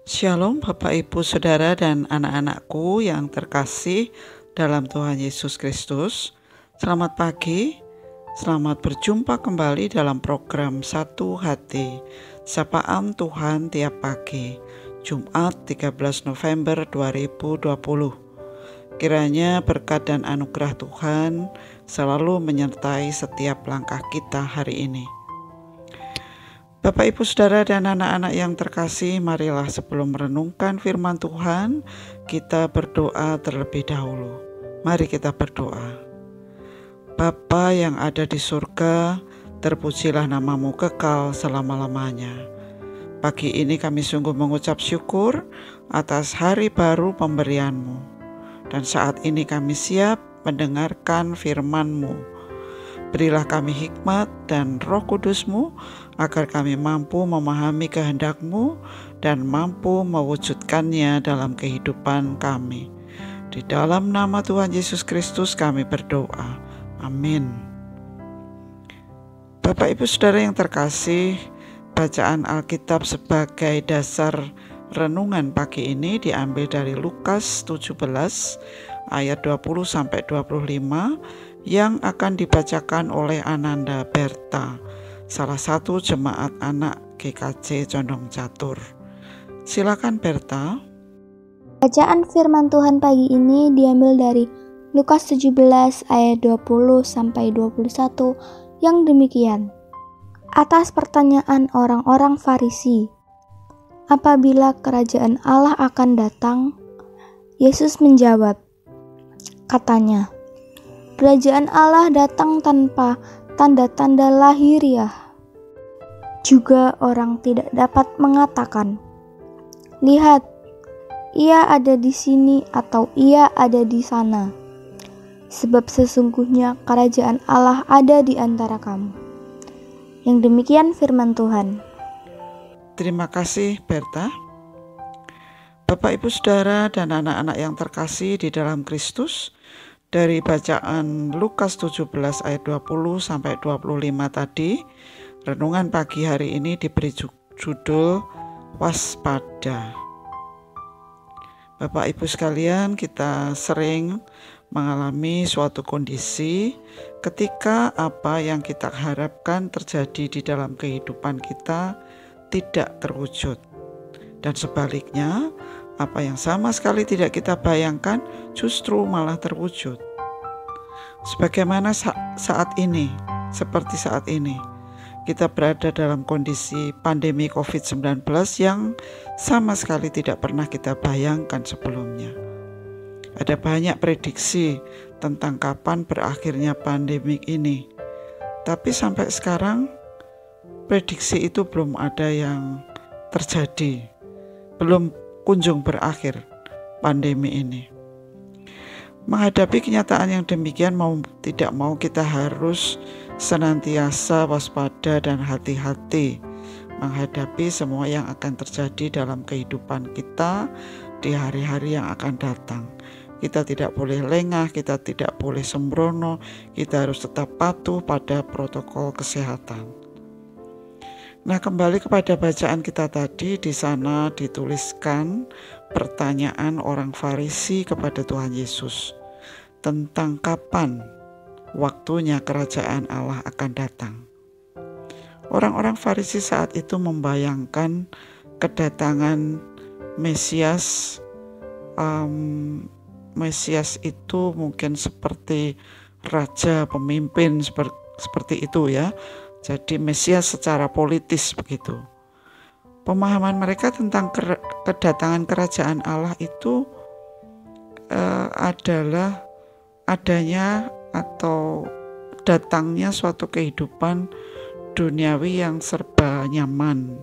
Shalom Bapak Ibu Saudara dan anak-anakku yang terkasih dalam Tuhan Yesus Kristus. Selamat pagi, selamat berjumpa kembali dalam program Satu Hati, Sapaan Tuhan Tiap Pagi, Jumat 13 November 2020. Kiranya berkat dan anugerah Tuhan selalu menyertai setiap langkah kita hari ini. Bapak, Ibu, Saudara, dan anak-anak yang terkasih, marilah sebelum merenungkan firman Tuhan, kita berdoa terlebih dahulu. Mari kita berdoa. Bapa yang ada di surga, terpujilah namamu kekal selama-lamanya. Pagi ini kami sungguh mengucap syukur atas hari baru pemberianmu. Dan saat ini kami siap mendengarkan firman-Mu. Berilah kami hikmat dan Roh Kudus-Mu agar kami mampu memahami kehendak-Mu dan mampu mewujudkannya dalam kehidupan kami. Di dalam nama Tuhan Yesus Kristus kami berdoa. Amin. Bapak, Ibu, Saudara yang terkasih, bacaan Alkitab sebagai dasar renungan pagi ini diambil dari Lukas 17 ayat 20-25 yang akan dibacakan oleh Ananda Berta, salah satu jemaat anak GKJ Condong Catur. Silakan Berta. Bacaan firman Tuhan pagi ini diambil dari Lukas 17 ayat 20-21 yang demikian. Atas pertanyaan orang-orang Farisi, apabila kerajaan Allah akan datang, Yesus menjawab, katanya, kerajaan Allah datang tanpa tanda-tanda lahiriah. Juga orang tidak dapat mengatakan, lihat, ia ada di sini atau ia ada di sana. Sebab sesungguhnya kerajaan Allah ada di antara kamu. Yang demikian firman Tuhan. Terima kasih Berta. Bapak, Ibu, Saudara, dan anak-anak yang terkasih di dalam Kristus, dari bacaan Lukas 17 ayat 20-25 tadi, renungan pagi hari ini diberi judul waspada. Bapak Ibu sekalian, kita sering mengalami suatu kondisi ketika apa yang kita harapkan terjadi di dalam kehidupan kita tidak terwujud. Dan sebaliknya, apa yang sama sekali tidak kita bayangkan justru malah terwujud. Sebagaimana seperti saat ini, kita berada dalam kondisi pandemi COVID-19 yang sama sekali tidak pernah kita bayangkan sebelumnya. Ada banyak prediksi tentang kapan berakhirnya pandemi ini. Tapi sampai sekarang, prediksi itu belum ada yang terjadi. Belum kunjung berakhir pandemi ini. Menghadapi kenyataan yang demikian, mau tidak mau kita harus senantiasa waspada dan hati-hati menghadapi semua yang akan terjadi dalam kehidupan kita di hari-hari yang akan datang. Kita tidak boleh lengah, kita tidak boleh sembrono, kita harus tetap patuh pada protokol kesehatan. Nah, kembali kepada bacaan kita tadi, di sana dituliskan pertanyaan orang Farisi kepada Tuhan Yesus tentang kapan waktunya kerajaan Allah akan datang. Orang-orang Farisi saat itu membayangkan kedatangan Mesias. Mesias itu mungkin seperti raja, pemimpin, seperti itu ya. Jadi Mesias secara politis begitu. Pemahaman mereka tentang kedatangan kerajaan Allah itu adalah adanya atau datangnya suatu kehidupan duniawi yang serba nyaman.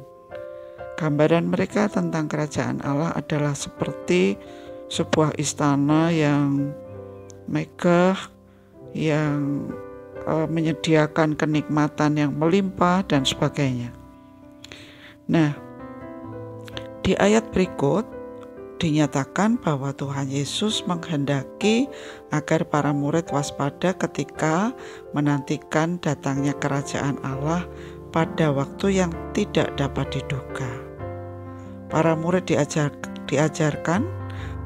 Gambaran mereka tentang kerajaan Allah adalah seperti sebuah istana yang megah, yang menyediakan kenikmatan yang melimpah dan sebagainya. Nah, di ayat berikut dinyatakan bahwa Tuhan Yesus menghendaki agar para murid waspada ketika menantikan datangnya kerajaan Allah pada waktu yang tidak dapat diduga. Para murid diajarkan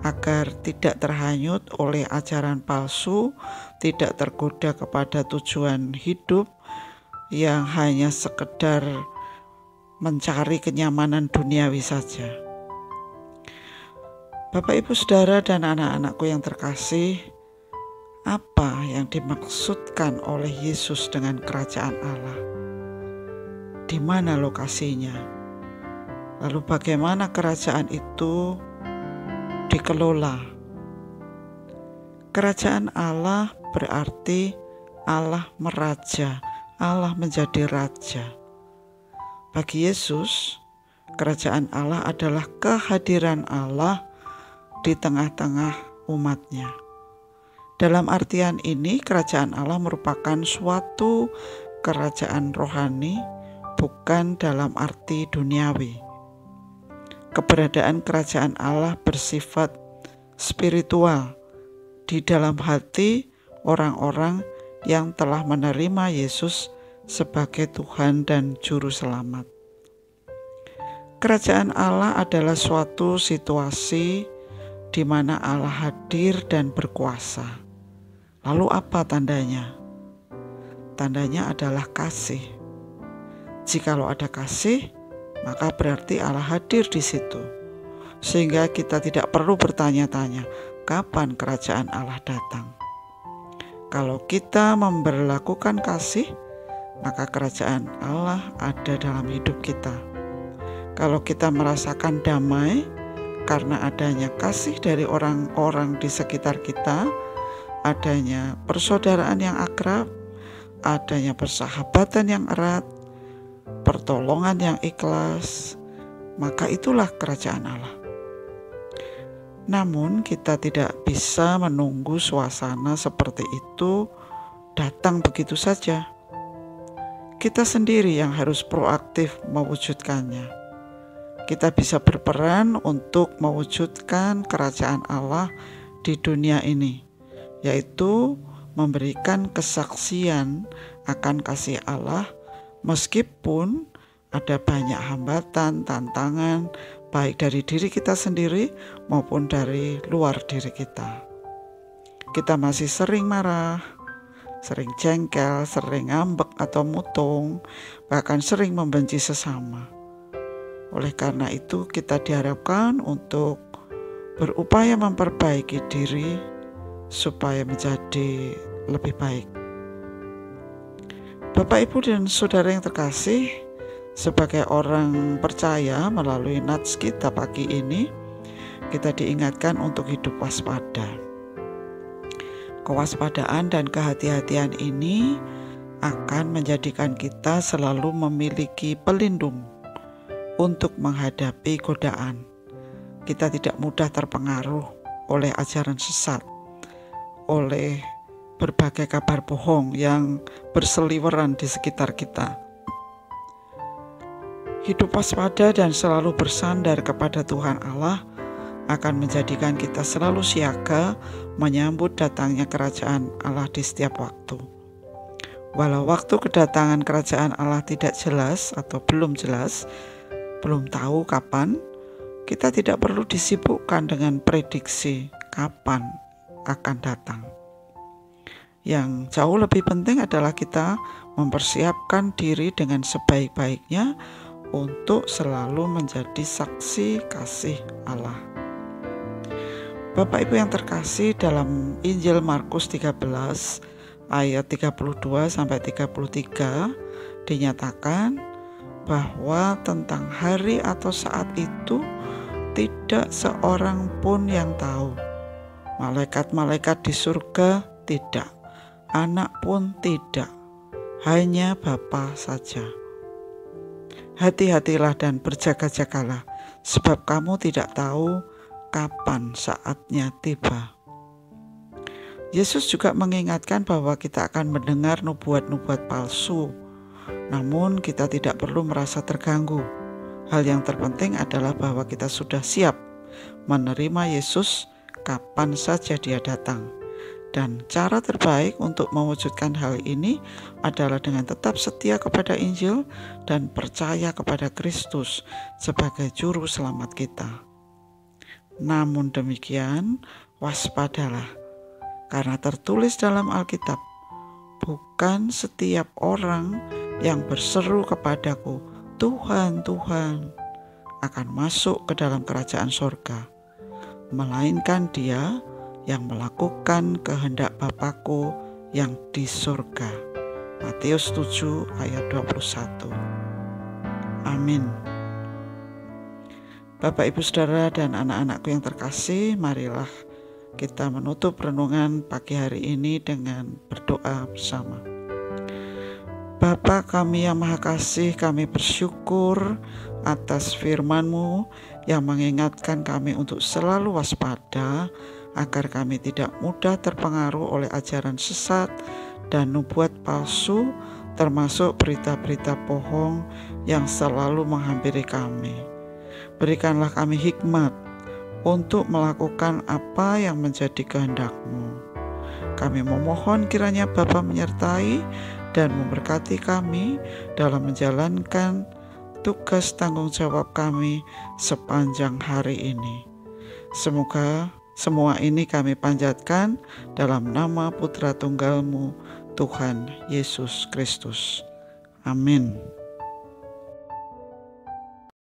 agar tidak terhanyut oleh ajaran palsu, tidak tergoda kepada tujuan hidup yang hanya sekedar mencari kenyamanan duniawi saja. Bapak, Ibu, Saudara, dan anak-anakku yang terkasih, apa yang dimaksudkan oleh Yesus dengan kerajaan Allah? Di mana lokasinya? Lalu bagaimana kerajaan itu dikelola? Kerajaan Allah berarti Allah meraja, Allah menjadi raja. Bagi Yesus, kerajaan Allah adalah kehadiran Allah di tengah-tengah umatnya. Dalam artian ini, kerajaan Allah merupakan suatu kerajaan rohani, bukan dalam arti duniawi. Keberadaan kerajaan Allah bersifat spiritual di dalam hati orang-orang yang telah menerima Yesus sebagai Tuhan dan Juru Selamat. Kerajaan Allah adalah suatu situasi di mana Allah hadir dan berkuasa. Lalu apa tandanya? Tandanya adalah kasih. Jikalau ada kasih, maka berarti Allah hadir di situ. Sehingga kita tidak perlu bertanya-tanya, kapan kerajaan Allah datang? Kalau kita memberlakukan kasih, maka kerajaan Allah ada dalam hidup kita. Kalau kita merasakan damai karena adanya kasih dari orang-orang di sekitar kita, adanya persaudaraan yang akrab, adanya persahabatan yang erat, pertolongan yang ikhlas, maka itulah kerajaan Allah. Namun kita tidak bisa menunggu suasana seperti itu datang begitu saja. Kita sendiri yang harus proaktif mewujudkannya. Kita bisa berperan untuk mewujudkan kerajaan Allah di dunia ini, yaitu memberikan kesaksian akan kasih Allah meskipun ada banyak hambatan, tantangan, baik dari diri kita sendiri maupun dari luar diri kita. Kita masih sering marah, sering jengkel, sering ngambek atau mutung, bahkan sering membenci sesama. Oleh karena itu, kita diharapkan untuk berupaya memperbaiki diri supaya menjadi lebih baik. Bapak, Ibu, dan Saudara yang terkasih, sebagai orang percaya melalui nats kita pagi ini, kita diingatkan untuk hidup waspada. Kewaspadaan dan kehati-hatian ini akan menjadikan kita selalu memiliki pelindung untuk menghadapi godaan. Kita tidak mudah terpengaruh oleh ajaran sesat, oleh berbagai kabar bohong yang berseliweran di sekitar kita. Hidup waspada dan selalu bersandar kepada Tuhan Allah akan menjadikan kita selalu siaga menyambut datangnya kerajaan Allah di setiap waktu. Walau waktu kedatangan kerajaan Allah tidak jelas atau belum jelas, belum tahu kapan, kita tidak perlu disibukkan dengan prediksi kapan akan datang. Yang jauh lebih penting adalah kita mempersiapkan diri dengan sebaik-baiknya untuk selalu menjadi saksi kasih Allah. Bapak, Ibu yang terkasih, dalam Injil Markus 13 ayat 32 sampai 33 dinyatakan bahwa tentang hari atau saat itu tidak seorang pun yang tahu. Malaikat-malaikat di surga tidak, anak pun tidak, hanya Bapa saja. Hati-hatilah dan berjaga-jagalah, sebab kamu tidak tahu kapan saatnya tiba. Yesus juga mengingatkan bahwa kita akan mendengar nubuat-nubuat palsu, namun kita tidak perlu merasa terganggu. Hal yang terpenting adalah bahwa kita sudah siap menerima Yesus kapan saja Dia datang. Dan cara terbaik untuk mewujudkan hal ini adalah dengan tetap setia kepada Injil dan percaya kepada Kristus sebagai juru selamat kita. Namun demikian, waspadalah, karena tertulis dalam Alkitab, bukan setiap orang yang berseru kepadaku, Tuhan, Tuhan, akan masuk ke dalam kerajaan sorga, melainkan dia yang melakukan kehendak Bapa-Ku yang di sorga. Matius 7 ayat 21. Amin. Bapak, Ibu, Saudara, dan anak-anakku yang terkasih, marilah kita menutup renungan pagi hari ini dengan berdoa bersama. Bapa kami yang Maha Kasih, kami bersyukur atas firman-Mu yang mengingatkan kami untuk selalu waspada, agar kami tidak mudah terpengaruh oleh ajaran sesat dan nubuat palsu, termasuk berita-berita bohong yang selalu menghampiri kami. Berikanlah kami hikmat untuk melakukan apa yang menjadi kehendak-Mu. Kami memohon kiranya Bapa menyertai dan memberkati kami dalam menjalankan tugas tanggung jawab kami sepanjang hari ini. Semoga semua ini kami panjatkan dalam nama Putra Tunggal-Mu, Tuhan Yesus Kristus. Amin.